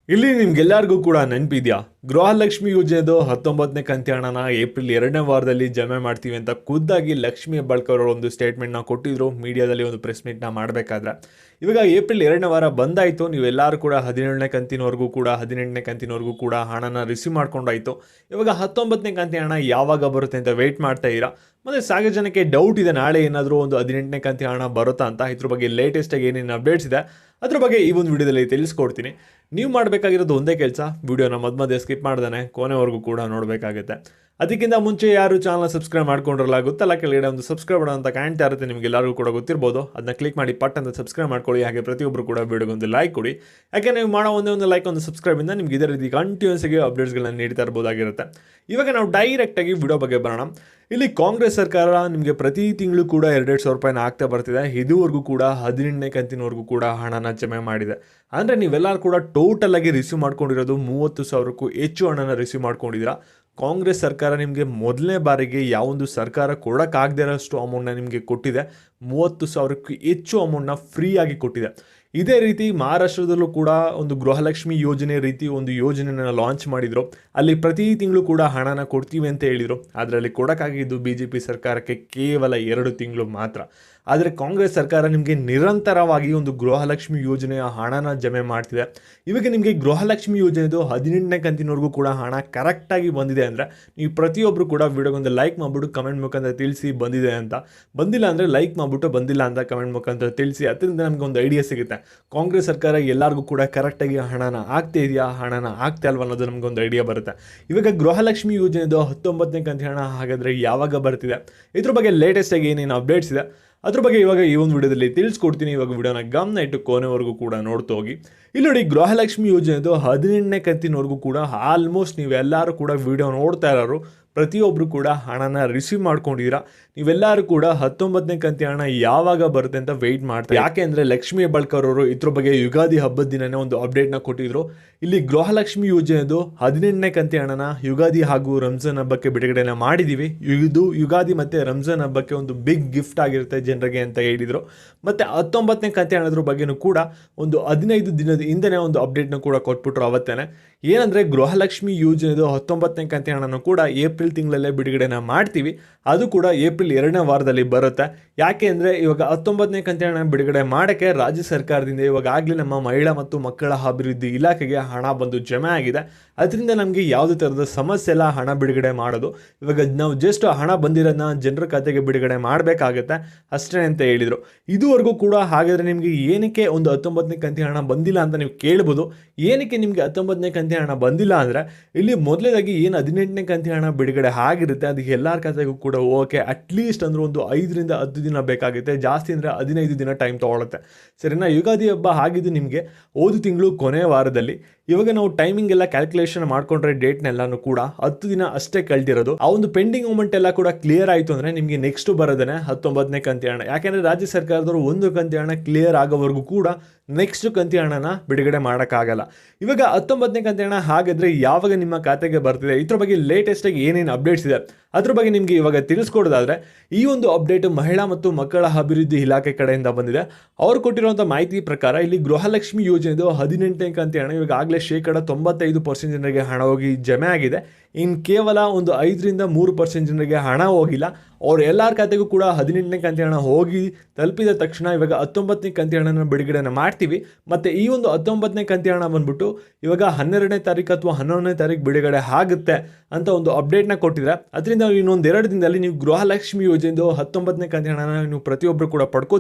ಇಲ್ಲಿ ನಿಮ್ಗೆಲ್ಲರಿಗೂ ಕೂಡ ನೆನಪಿದ್ಯಾ, ಗೃಹಲಕ್ಷ್ಮಿ ಯೋಜನೆದು 19ನೇ ಕಂತಿ ಹಣನ ಏಪ್ರಿಲ್ 2ನೇ ವಾರದಲ್ಲಿ ಜಮೆ ಮಾಡ್ತೀವಿ ಅಂತ ಖುದ್ದಾಗಿ ಲಕ್ಷ್ಮಿ ಹೆಬ್ಬಾಳ್ಕರ್ ಅವರು ಒಂದು ಸ್ಟೇಟ್ಮೆಂಟ್ನ ಕೊಟ್ಟಿದ್ರು ಮೀಡಿಯಾದಲ್ಲಿ ಒಂದು ಪ್ರೆಸ್ ಮೀಟ್ನ ಮಾಡಬೇಕಾದ್ರೆ. ಇವಾಗ ಏಪ್ರಿಲ್ 2ನೇ ವಾರ ಬಂದಾಯಿತು, ನೀವೆಲ್ಲರೂ ಕೂಡ 17ನೇ ಕಂತಿನವರೆಗೂ ಕೂಡ 18ನೇ ಕಂತಿನವರೆಗೂ ಕೂಡ ಹಣನ ರಿಸೀವ್ ಮಾಡ್ಕೊಂಡಾಯಿತು. ಇವಾಗ 19ನೇ ಕಂತಿ ಹಣ ಯಾವಾಗ ಬರುತ್ತೆ ಅಂತ ವೆಯ್ಟ್ ಮಾಡ್ತಾ ಇದ್ದೀರಾ. ಮತ್ತು ಸಾಕಷ್ಟು ಜನಕ್ಕೆ ಡೌಟ್ ಇದೆ, ನಾಳೆ ಏನಾದರೂ ಒಂದು 18ನೇ ಕಂತಿ ಹಣ ಬರುತ್ತಾ ಅಂತ. ಇದ್ರ ಬಗ್ಗೆ ಲೇಟೆಸ್ಟಾಗಿ ಏನೇನು ಅಪ್ಡೇಟ್ಸ್ ಇದೆ ಅದ್ರ ಬಗ್ಗೆ ಈ ಒಂದು ವಿಡಿಯೋದಲ್ಲಿ ತಿಳಿಸ್ಕೊಡ್ತೀನಿ. ನೀವು ಮಾಡಬೇಕಾಗಿರೋದು ಒಂದೇ ಕೆಲಸ, ವಿಡಿಯೋನ ಮಧ್ಯೆ ಸ್ಕಿಪ್ ಮಾಡ್ದಾನೆ ಕೊನೆವರೆಗೂ ಕೂಡ ನೋಡಬೇಕಾಗುತ್ತೆ. ಅದಕ್ಕಿಂತ ಮುಂಚೆ ಯಾರು ಚಾನಲ್ ಸಬ್ಸ್ಕ್ರೈಬ್ ಮಾಡ್ಕೊಂಡಿರಲ್ಲ, ಗೊತ್ತಲ್ಲ, ಕೆಳಗಡೆ ಒಂದು ಸಬ್ಸ್ಕ್ರೈಬ್ ಮಾಡೋ ಅಂತ ಕಾಣ್ತಾ ಇರುತ್ತೆ, ನಿಮಗೆಲ್ಲರಿಗೂ ಕೂಡ ಗೊತ್ತಿರ್ಬೋದು. ಅದನ್ನ ಕ್ಲಿಕ್ ಮಾಡಿ ಪಟ್ ಅಂತ ಸಬ್ಸ್ಕ್ರೈಬ್ ಮಾಡ್ಕೊಳ್ಳಿ. ಹಾಗೆ ಪ್ರತಿಯೊಬ್ಬರು ಕೂಡ ವಿಡಿಯೋಗೊಂದು ಲೈಕ್ ಕೊಡಿ. ಯಾಕೆ ನೀವು ಮಾಡೋ ಒಂದೇ ಲೈಕ್, ಒಂದು ಸಬ್ಸ್ಕ್ರೈಬಿಂದ ನಿಮ್ಗೆ ಇದೇ ರೀತಿ ಕಂಟಿನ್ಯೂಸ್ ಆಗಿ ಅಪ್ಡೇಟ್ಸ್ಗಳನ್ನ ನೀಡ್ತಾ ಇರ್ಬೋದಾಗಿರುತ್ತೆ. ಇವಾಗ ನಾವು ಡೈರೆಕ್ಟಾಗಿ ವಿಡಿಯೋ ಬಗ್ಗೆ ಬರೋಣ. ಇಲ್ಲಿ ಕಾಂಗ್ರೆಸ್ ಸರ್ಕಾರ ನಿಮಗೆ ಪ್ರತಿ ತಿಂಗಳು ಕೂಡ 2,000 ರೂಪಾಯಿನ ಆಗ್ತಾ ಬರ್ತಿದೆ. ಇದುವರೆಗೂ ಕೂಡ 18ನೇ ಕಂತಿನವರೆಗೂ ಕೂಡ ಹಣನ ಜಮೆ ಮಾಡಿದೆ. ಅಂದರೆ ನೀವೆಲ್ಲರೂ ಕೂಡ ಟೋಟಲ್ ಆಗಿ ರಿಸೀವ್ ಮಾಡ್ಕೊಂಡಿರೋದು 30,000ಕ್ಕೂ ಹೆಚ್ಚು ಹಣನ ರಿಸೀವ್ ಮಾಡ್ಕೊಂಡಿದ್ದೀರಾ. ಕಾಂಗ್ರೆಸ್ ಸರ್ಕಾರ ನಿಮಗೆ ಮೊದಲನೇ ಬಾರಿಗೆ ಯಾವೊಂದು ಸರ್ಕಾರ ಕೊಡೋಕ್ಕಾಗದೇ ಇರೋಷ್ಟು ಅಮೌಂಟ್ನ ನಿಮಗೆ ಕೊಟ್ಟಿದೆ. 30,000ಕ್ಕೂ ಹೆಚ್ಚು ಅಮೌಂಟ್ನ ಫ್ರೀಯಾಗಿ ಕೊಟ್ಟಿದೆ. ಇದೇ ರೀತಿ ಮಹಾರಾಷ್ಟ್ರದಲ್ಲೂ ಕೂಡ ಒಂದು ಗೃಹಲಕ್ಷ್ಮಿ ಯೋಜನೆ ರೀತಿ ಒಂದು ಯೋಜನೆಯನ್ನು ಲಾಂಚ್ ಮಾಡಿದರು. ಅಲ್ಲಿ ಪ್ರತಿ ತಿಂಗಳು ಕೂಡ ಹಣನ ಕೊಡ್ತೀವಿ ಅಂತ ಹೇಳಿದರು. ಅದರಲ್ಲಿ ಕೊಡೋಕ್ಕಾಗಿದ್ದು BJP ಸರ್ಕಾರಕ್ಕೆ ಕೇವಲ 2 ತಿಂಗಳು ಮಾತ್ರ. ಆದರೆ ಕಾಂಗ್ರೆಸ್ ಸರ್ಕಾರ ನಿಮಗೆ ನಿರಂತರವಾಗಿ ಒಂದು ಗೃಹಲಕ್ಷ್ಮಿ ಯೋಜನೆಯ ಹಣನ ಜಮೆ ಮಾಡ್ತಿದೆ. ಇವಾಗ ನಿಮಗೆ ಗೃಹಲಕ್ಷ್ಮಿ ಯೋಜನೆದು 18ನೇ ಕಂತಿನವರೆಗೂ ಕೂಡ ಹಣ ಕರೆಕ್ಟಾಗಿ ಬಂದಿದೆ ಅಂದರೆ ನೀವು ಪ್ರತಿಯೊಬ್ಬರು ಕೂಡ ವಿಡಿಯೋಗೊಂದು ಲೈಕ್ ಮಾಡಿಬಿಟ್ಟು ಕಮೆಂಟ್ ಮುಖಾಂತರ ತಿಳಿಸಿ ಬಂದಿದೆ ಅಂತ. ಬಂದಿಲ್ಲ ಅಂದರೆ ಲೈಕ್ ಮಾಡಿಬಿಟ್ಟು ಬಂದಿಲ್ಲ ಅಂತ ಕಮೆಂಟ್ ಮುಖಾಂತರ ತಿಳಿಸಿ. ಅದರಿಂದ ನಮಗೆ ಒಂದು ಐಡಿಯಾ ಸಿಗುತ್ತೆ ಕಾಂಗ್ರೆಸ್ ಸರ್ಕಾರ ಎಲ್ಲರಿಗೂ ಕೂಡ ಕರೆಕ್ಟಾಗಿ ಹಣನ ಆಗ್ತಾ ಇದೆಯಾ, ಹಣನ ಆಗ್ತಾ ಅಲ್ವಾ ಅನ್ನೋದು ನಮಗೊಂದು ಐಡಿಯಾ ಬರುತ್ತೆ. ಇವಾಗ ಗೃಹಲಕ್ಷ್ಮಿ ಯೋಜನೆದು 19ನೇ ಕಂತಿ ಹಣ ಹಾಗಾದರೆ ಯಾವಾಗ ಬರ್ತಿದೆ, ಇದ್ರ ಬಗ್ಗೆ ಲೇಟೆಸ್ಟಾಗಿ ಏನೇನು ಅಪ್ಡೇಟ್ಸ್ ಇದೆ ಅದ್ರ ಬಗ್ಗೆ ಇವಾಗ ಈ ಒಂದು ವಿಡಿಯೋದಲ್ಲಿ ತಿಳಿಸ್ಕೊಡ್ತೀನಿ. ಇವಾಗ ವಿಡಿಯೋನ ಗಮನ ಇಟ್ಟು ಕೊನೆವರೆಗೂ ಕೂಡ ನೋಡ್ತಾ ಹೋಗಿ. ಇಲ್ಲಿ ನೋಡಿ, ಗೃಹಲಕ್ಷ್ಮಿ ಯೋಜನೆದು 18ನೇ ಕಂತಿನವರೆಗೂ ಕೂಡ ಆಲ್ಮೋಸ್ಟ್ ನೀವೆಲ್ಲರೂ ಕೂಡ ವಿಡಿಯೋ ನೋಡ್ತಾ ಇರೋರು ಪ್ರತಿಯೊಬ್ಬರು ಕೂಡ ಹಣನ ರಿಸೀವ್ ಮಾಡ್ಕೊಂಡಿದ್ದೀರಾ. ನೀವೆಲ್ಲರೂ ಕೂಡ 19ನೇ ಕಂತಿ ಹಣ ಯಾವಾಗ ಬರುತ್ತೆ ಅಂತ ವೆಯ್ಟ್ ಮಾಡ್ತಾರೆ. ಯಾಕೆ ಅಂದರೆ ಲಕ್ಷ್ಮಿ ಹೆಬ್ಬಾಳ್ಕರ್ ಅವರು ಇದ್ರ ಬಗ್ಗೆ ಯುಗಾದಿ ಹಬ್ಬದ ದಿನನೇ ಒಂದು ಅಪ್ಡೇಟ್ನ ಕೊಟ್ಟಿದ್ರು. ಇಲ್ಲಿ ಗೃಹಲಕ್ಷ್ಮಿ ಯೋಜನೆದು 18ನೇ ಕಂತಿ ಹಣನ ಯುಗಾದಿ ಹಾಗೂ ರಂಜಾನ್ ಹಬ್ಬಕ್ಕೆ ಬಿಡುಗಡೆನ ಮಾಡಿದ್ದೀವಿ. ಇದು ಯುಗಾದಿ ಮತ್ತು ರಂಜಾನ್ ಹಬ್ಬಕ್ಕೆ ಒಂದು ಬಿಗ್ ಗಿಫ್ಟ್ ಆಗಿರುತ್ತೆ ಜನರಿಗೆ ಅಂತ ಹೇಳಿದರು. ಮತ್ತು 19ನೇ ಕಂತಿ ಹಣದ್ರ ಬಗ್ಗೆನೂ ಕೂಡ ಒಂದು 15 ದಿನದ ಹಿಂದೆ ಒಂದು ಅಪ್ಡೇಟ್ನ ಕೂಡ ಕೊಟ್ಬಿಟ್ರು ಅವತ್ತೇನೆ. ಏನಂದರೆ ಗೃಹಲಕ್ಷ್ಮಿ ಯೋಜನೆದು 19ನೇ ಕಂತಿ ಹಣನೂ ಕೂಡ ಏಪ್ರಿಲ್ ತಿಂಗಳಲ್ಲೇ ಬಿಡುಗಡೆನ ಮಾಡ್ತೀವಿ. ಅದು ಕೂಡ ಏಪ್ರಿಲ್ 2ನೇ ವಾರದಲ್ಲಿ ಬರುತ್ತೆ. ಯಾಕೆ ಅಂದರೆ ಇವಾಗ 19ನೇ ಕಂತಿ ಹಣ ಬಿಡುಗಡೆ ಮಾಡೋಕ್ಕೆ ರಾಜ್ಯ ಸರ್ಕಾರದಿಂದ ಇವಾಗಲೇ ನಮ್ಮ ಮಹಿಳಾ ಮತ್ತು ಮಕ್ಕಳ ಅಭಿವೃದ್ಧಿ ಇಲಾಖೆಗೆ ಹಣ ಬಂದು ಜಮೆ ಆಗಿದೆ. ಅದರಿಂದ ನಮಗೆ ಯಾವುದೇ ಥರದ ಸಮಸ್ಯೆ ಇಲ್ಲ ಹಣ ಬಿಡುಗಡೆ ಮಾಡೋದು. ಇವಾಗ ನಾವು ಜಸ್ಟ್ ಹಣ ಬಂದಿರೋದನ್ನ ಜನರ ಖಾತೆಗೆ ಬಿಡುಗಡೆ ಮಾಡಬೇಕಾಗತ್ತೆ ಅಷ್ಟೇ ಅಂತ ಹೇಳಿದರು. ಇದುವರೆಗೂ ಕೂಡ ಹಾಗಾದರೆ ನಿಮಗೆ ಏನಕ್ಕೆ ಒಂದು 19ನೇ ಕಂತಿ ಹಣ ಬಂದಿಲ್ಲ ಅಂತ ನೀವು ಕೇಳ್ಬೋದು. ಏನಕ್ಕೆ ನಿಮಗೆ 19ನೇ ಕಂತಿ ಹಣ ಬಂದಿಲ್ಲ ಅಂದರೆ ಇಲ್ಲಿ ಮೊದಲೇದಾಗಿ ಏನು 18ನೇ ಕಂತಿ ಹಣ ಬಿಡುಗಡೆ ಆಗಿರುತ್ತೆ ಅದಕ್ಕೆ ಎಲ್ಲರ ಖಾತೆಗೂ ಕೂಡ ಓಕೆ ಅಟ್ಲೀಸ್ಟ್ ಅಂದರೆ ಒಂದು 5ರಿಂದ 10 ದಿನ ಬೇಕಾಗುತ್ತೆ. ಜಾಸ್ತಿ ಅಂದರೆ 15 ದಿನ ಟೈಮ್ ತೊಗೊಳುತ್ತೆ. ಸರಿನಾ? ಯುಗಾದಿ ಹಬ್ಬ ಆಗಿದ್ದು ನಿಮಗೆ ಹೋದ ತಿಂಗಳು ಕೊನೆಯ ವಾರದಲ್ಲಿ. ಇವಾಗ ನಾವು ಟೈಮಿಂಗ್ ಎಲ್ಲ ಕ್ಯಾಲ್ಕುಲೇಷನ್ ಮಾಡ್ಕೊಂಡ್ರೆ ಡೇಟ್ನೆಲ್ಲನೂ ಕೂಡ 10 ದಿನ ಅಷ್ಟೇ ಕಳೆದಿರೋದು. ಆ ಒಂದು ಪೆಂಡಿಂಗ್ ಅಮೌಂಟ್ ಎಲ್ಲ ಕೂಡ ಕ್ಲಿಯರ್ ಆಯಿತು ಅಂದರೆ ನಿಮಗೆ ನೆಕ್ಸ್ಟ್ ಬರೋದೇ 19ನೇ ಕಂತಿ ಹಣ. ಯಾಕೆಂದರೆ ರಾಜ್ಯ ಸರ್ಕಾರದವರು ಒಂದು ಕಂತಿ ಹಣ ಕ್ಲಿಯರ್ ಆಗೋವರೆಗೂ ಕೂಡ ನೆಕ್ಸ್ಟ್ ಕಂತಿ ಹಣನ ಬಿಡುಗಡೆ ಮಾಡೋಕ್ಕಾಗಲ್ಲ. ಇವಾಗ 19ನೇ ಕಂತಿ ಹಣ ಹಾಗಾದರೆ ಯಾವಾಗ ನಿಮ್ಮ ಖಾತೆಗೆ ಬರ್ತಿದೆ, ಇದ್ರ ಬಗ್ಗೆ ಲೇಟೆಸ್ಟಾಗಿ ಏನೇನು ಅಪ್ಡೇಟ್ಸ್ ಇದೆ ಅದ್ರ ಬಗ್ಗೆ ನಿಮಗೆ ಇವಾಗ ತಿಳಿಸ್ಕೊಡೋದಾದರೆ ಈ ಒಂದು ಅಪ್ಡೇಟ್ ಮಹಿಳಾ ಮತ್ತು ಮಕ್ಕಳ ಅಭಿವೃದ್ಧಿ ಇಲಾಖೆ ಕಡೆಯಿಂದ ಬಂದಿದೆ. ಅವ್ರು ಕೊಟ್ಟಿರುವಂಥ ಮಾಹಿತಿ ಪ್ರಕಾರ ಇಲ್ಲಿ ಗೃಹಲಕ್ಷ್ಮಿ ಯೋಜನೆದು 18ನೇ ಕಂತಿ ಹಣ ಇವಾಗಲೇ 95% ಜನರಿಗೆ ಹಣ ಹೋಗಿ ಜಮೆ ಆಗಿದೆ. ಇನ್ನು ಕೇವಲ ಒಂದು 5ರಿಂದ 3% ಜನರಿಗೆ ಹಣ ಹೋಗಿಲ್ಲ. ಅವ್ರ ಎಲ್ಲರ ಖಾತೆಗೂ ಕೂಡ 18ನೇ ಕಂತಿ ಹಣ ಹೋಗಿ ತಲುಪಿದ ತಕ್ಷಣ ಇವಾಗ 19ನೇ ಕಂತಿ ಹಣನ ಬಿಡುಗಡೆನ ಮಾಡ್ತೀವಿ. ಮತ್ತು ಈ ಒಂದು 19ನೇ ಕಂತಿ ಹಣ ಬಂದ್ಬಿಟ್ಟು ಇವಾಗ 12ನೇ ತಾರೀಕು ಅಥವಾ 11ನೇ ತಾರೀಕು ಬಿಡುಗಡೆ ಆಗುತ್ತೆ ಅಂತ ಒಂದು ಅಪ್ಡೇಟ್ನ ಕೊಟ್ಟಿದ್ದಾರೆ. ಅದರಿಂದ ಇನ್ನೊಂದು 2 ದಿನದಲ್ಲಿ ನೀವು ಗೃಹಲಕ್ಷ್ಮಿ ಯೋಜನೆದು 19ನೇ ಕಂತಿ ಹಣನ ನೀವು ಪ್ರತಿಯೊಬ್ಬರು ಕೂಡ ಪಡ್ಕೋ